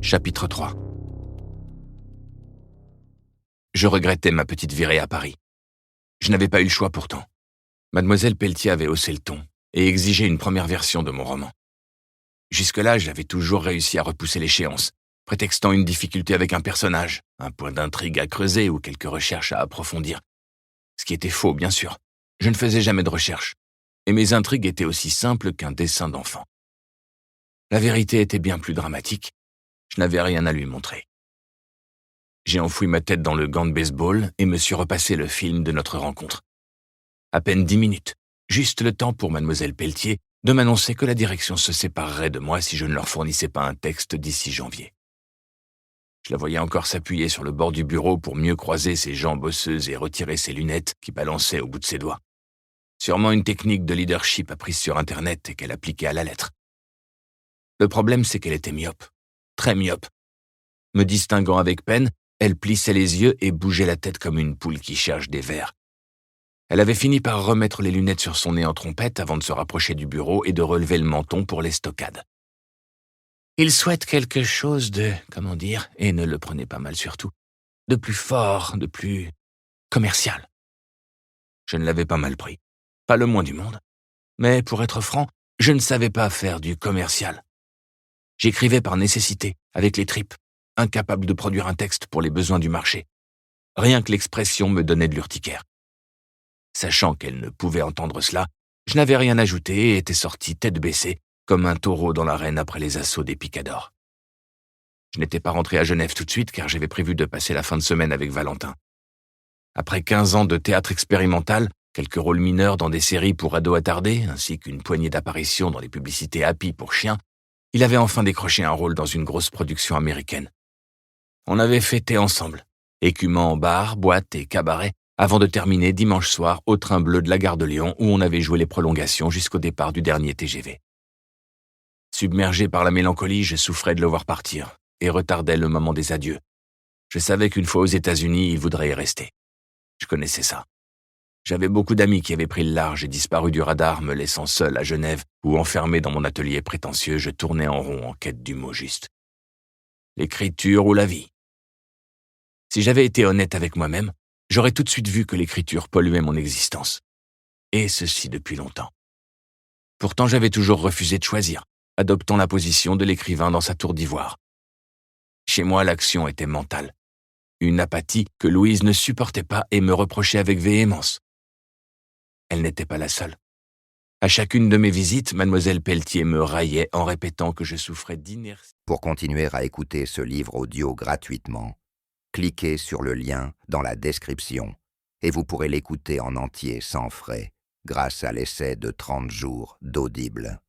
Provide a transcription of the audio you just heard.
Chapitre 3. Je regrettais ma petite virée à Paris. Je n'avais pas eu le choix pourtant. Mademoiselle Pelletier avait haussé le ton et exigé une première version de mon roman. Jusque-là, j'avais toujours réussi à repousser l'échéance, prétextant une difficulté avec un personnage, un point d'intrigue à creuser ou quelques recherches à approfondir. Ce qui était faux, bien sûr. Je ne faisais jamais de recherche, et mes intrigues étaient aussi simples qu'un dessin d'enfant. La vérité était bien plus dramatique. Je n'avais rien à lui montrer. J'ai enfoui ma tête dans le gant de baseball et me suis repassé le film de notre rencontre. À peine 10 minutes, juste le temps pour mademoiselle Pelletier de m'annoncer que la direction se séparerait de moi si je ne leur fournissais pas un texte d'ici janvier. Je la voyais encore s'appuyer sur le bord du bureau pour mieux croiser ses jambes osseuses et retirer ses lunettes qui balançaient au bout de ses doigts. Sûrement une technique de leadership apprise sur Internet et qu'elle appliquait à la lettre. Le problème, c'est qu'elle était myope. Très myope. Me distinguant avec peine, elle plissait les yeux et bougeait la tête comme une poule qui cherche des vers. Elle avait fini par remettre les lunettes sur son nez en trompette avant de se rapprocher du bureau et de relever le menton pour les stockades. Il souhaite quelque chose de, et ne le prenez pas mal surtout, de plus fort, de plus commercial. Je ne l'avais pas mal pris, pas le moins du monde. Mais pour être franc, je ne savais pas faire du commercial. J'écrivais par nécessité, avec les tripes, incapable de produire un texte pour les besoins du marché. Rien que l'expression me donnait de l'urticaire. Sachant qu'elle ne pouvait entendre cela, je n'avais rien ajouté et étais sorti tête baissée, comme un taureau dans l'arène après les assauts des picadors. Je n'étais pas rentré à Genève tout de suite car j'avais prévu de passer la fin de semaine avec Valentin. Après 15 ans de théâtre expérimental, quelques rôles mineurs dans des séries pour ados attardés, ainsi qu'une poignée d'apparitions dans les publicités Happy pour chiens, il avait enfin décroché un rôle dans une grosse production américaine. On avait fêté ensemble, écumant bar, boîte et cabaret, avant de terminer dimanche soir au train bleu de la gare de Lyon où on avait joué les prolongations jusqu'au départ du dernier TGV. Submergé par la mélancolie, je souffrais de le voir partir et retardais le moment des adieux. Je savais qu'une fois aux États-Unis, il voudrait y rester. Je connaissais ça. J'avais beaucoup d'amis qui avaient pris le large et disparu du radar, me laissant seul à Genève où, enfermé dans mon atelier prétentieux, je tournais en rond en quête du mot juste. L'écriture ou la vie? Si j'avais été honnête avec moi-même, j'aurais tout de suite vu que l'écriture polluait mon existence. Et ceci depuis longtemps. Pourtant, j'avais toujours refusé de choisir, adoptant la position de l'écrivain dans sa tour d'ivoire. Chez moi, l'action était mentale. Une apathie que Louise ne supportait pas et me reprochait avec véhémence. Elle n'était pas la seule. À chacune de mes visites, mademoiselle Pelletier me raillait en répétant que je souffrais d'inertie. Pour continuer à écouter ce livre audio gratuitement, cliquez sur le lien dans la description et vous pourrez l'écouter en entier sans frais grâce à l'essai de 30 jours d'Audible.